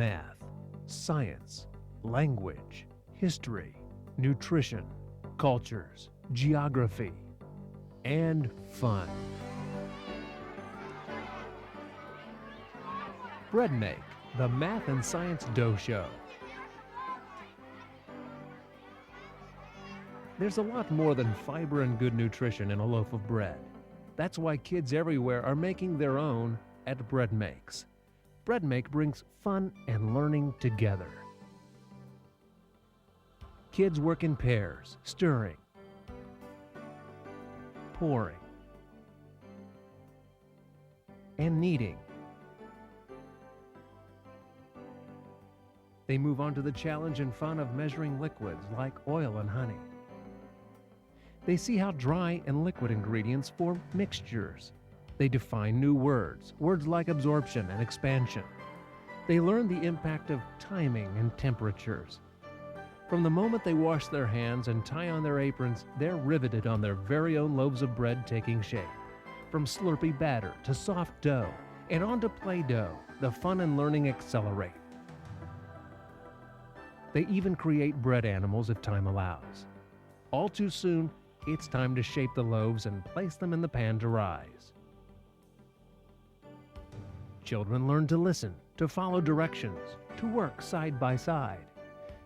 math, science, language, history, nutrition, cultures, geography, and fun. Breadmake, the Math and Science Dough Show. There's a lot more than fiber and good nutrition in a loaf of bread. That's why kids everywhere are making their own at Breadmakes. Breadmake brings fun and learning together. Kids work in pairs, stirring, pouring, and kneading. They move on to the challenge and fun of measuring liquids like oil and honey. They see how dry and liquid ingredients form mixtures. They define new words, words like absorption and expansion. They learn the impact of timing and temperatures. From the moment they wash their hands and tie on their aprons, they're riveted on their very own loaves of bread taking shape. From slurpy batter to soft dough and on to Play-Doh, the fun and learning accelerate. They even create bread animals if time allows. All too soon, it's time to shape the loaves and place them in the pan to rise. Children learn to listen, to follow directions, to work side by side.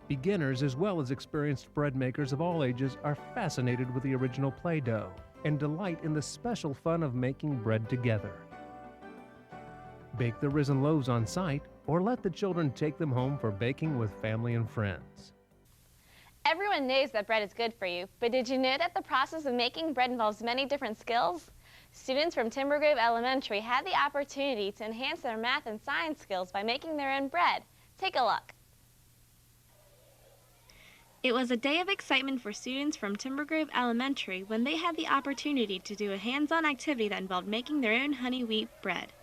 Beginners as well as experienced bread makers of all ages are fascinated with the original Play-Doh and delight in the special fun of making bread together. Bake the risen loaves on site or let the children take them home for baking with family and friends. Everyone knows that bread is good for you, but did you know that the process of making bread involves many different skills? Students from Timber Grove Elementary had the opportunity to enhance their math and science skills by making their own bread. Take a look. It was a day of excitement for students from Timber Grove Elementary when they had the opportunity to do a hands-on activity that involved making their own honey wheat bread.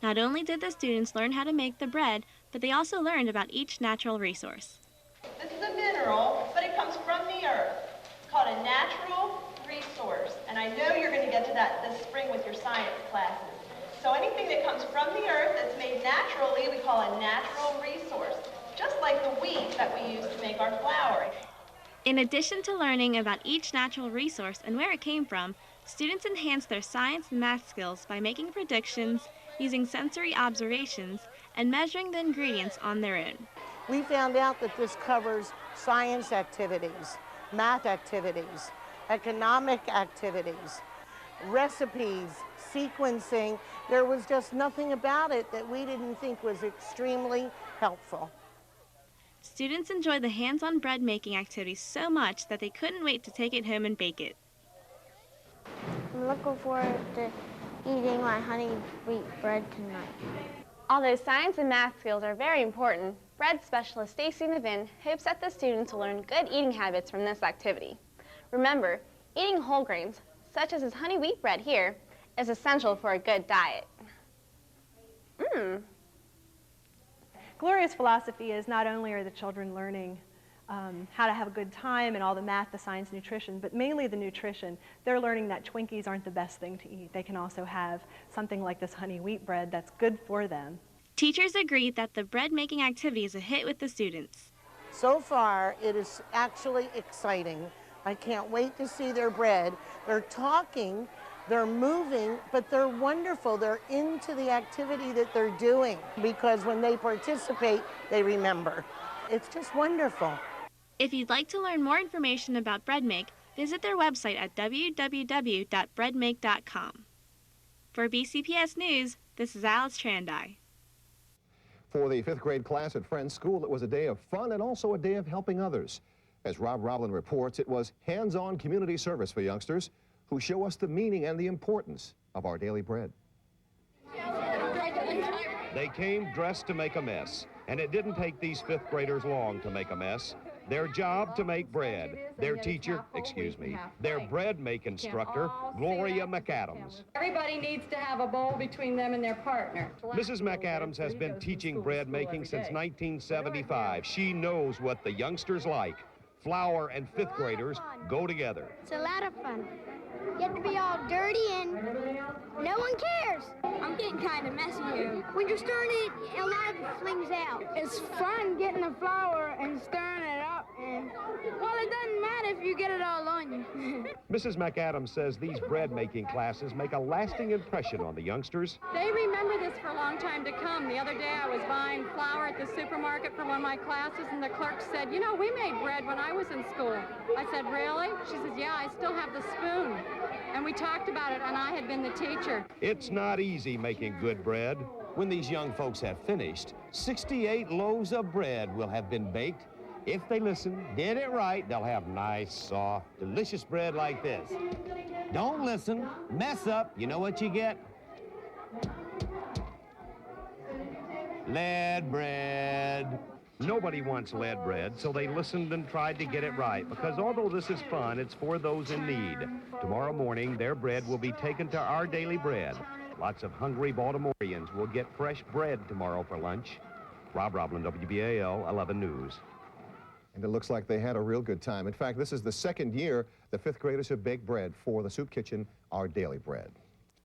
Not only did the students learn how to make the bread, but they also learned about each natural resource. This is a mineral, but it comes from the earth. It's called a natural resource, and I know you're going to get to that this spring with your science classes. So anything that comes from the earth that's made naturally, we call a natural resource, just like the wheat that we use to make our flour. In addition to learning about each natural resource and where it came from, students enhanced their science and math skills by making predictions, using sensory observations, and measuring the ingredients on their own. We found out that this covers science activities, math activities, economic activities, recipes, sequencing. There was just nothing about it that we didn't think was extremely helpful. Students enjoyed the hands-on bread making activities so much that they couldn't wait to take it home and bake it. I'm looking forward to eating my honey wheat bread tonight. Although science and math skills are very important, bread specialist Stacy Nevin hopes that the students will learn good eating habits from this activity. Remember, eating whole grains, such as this honey wheat bread here, is essential for a good diet. Gloria's philosophy is not only are the children learning how to have a good time and all the math, the science, nutrition, but mainly the nutrition. They're learning that Twinkies aren't the best thing to eat. They can also have something like this honey wheat bread that's good for them. Teachers agreed that the bread making activity is a hit with the students. So far, it is actually exciting. I can't wait to see their bread. They're talking, they're moving, but they're wonderful. They're into the activity that they're doing because when they participate, they remember. It's just wonderful. If you'd like to learn more information about Breadmake, visit their website at www.breadmake.com. For BCPS News, this is Alice Trandai. For the 5th grade class at Friends School, it was a day of fun and also a day of helping others. As Rob Roblin reports, it was hands-on community service for youngsters who show us the meaning and the importance of our daily bread. They came dressed to make a mess, and it didn't take these 5th graders long to make a mess. Their job to make bread. Their teacher, their bread make instructor, Gloria McAdams. Everybody needs to have a bowl between them and their partner. Mrs. McAdams has been teaching bread making since 1975. She knows what the youngsters like. Flour and 5th graders go together. It's a lot of fun. get to be all dirty and no one cares. I'm getting kind of messy here. When you're stirring it, a lot of it flings out. It's fun getting the flour and stirring it up, and, well, it doesn't matter if you get it all on you. Mrs. McAdams says these bread-making classes make a lasting impression on the youngsters. They remember this for a long time to come. The other day I was buying flour at the supermarket for one of my classes, and the clerk said, you know, we made bread when I was in school. I said, really? She says, yeah, I still have the spoon. And we talked about it, and I had been the teacher. It's not easy making good bread. When these young folks have finished, 68 loaves of bread will have been baked. If they listen, did it right, they'll have nice, soft, delicious bread like this. Don't listen, mess up, you know what you get? Lead bread. Nobody wants lead bread, so they listened and tried to get it right, because although this is fun, it's for those in need. Tomorrow morning, their bread will be taken to Our Daily Bread. Lots of hungry Baltimoreans will get fresh bread tomorrow for lunch. Rob Roblin, WBAL 11 News. And it looks like they had a real good time. In fact, this is the second year the fifth graders have baked bread for the Soup Kitchen, Our Daily Bread.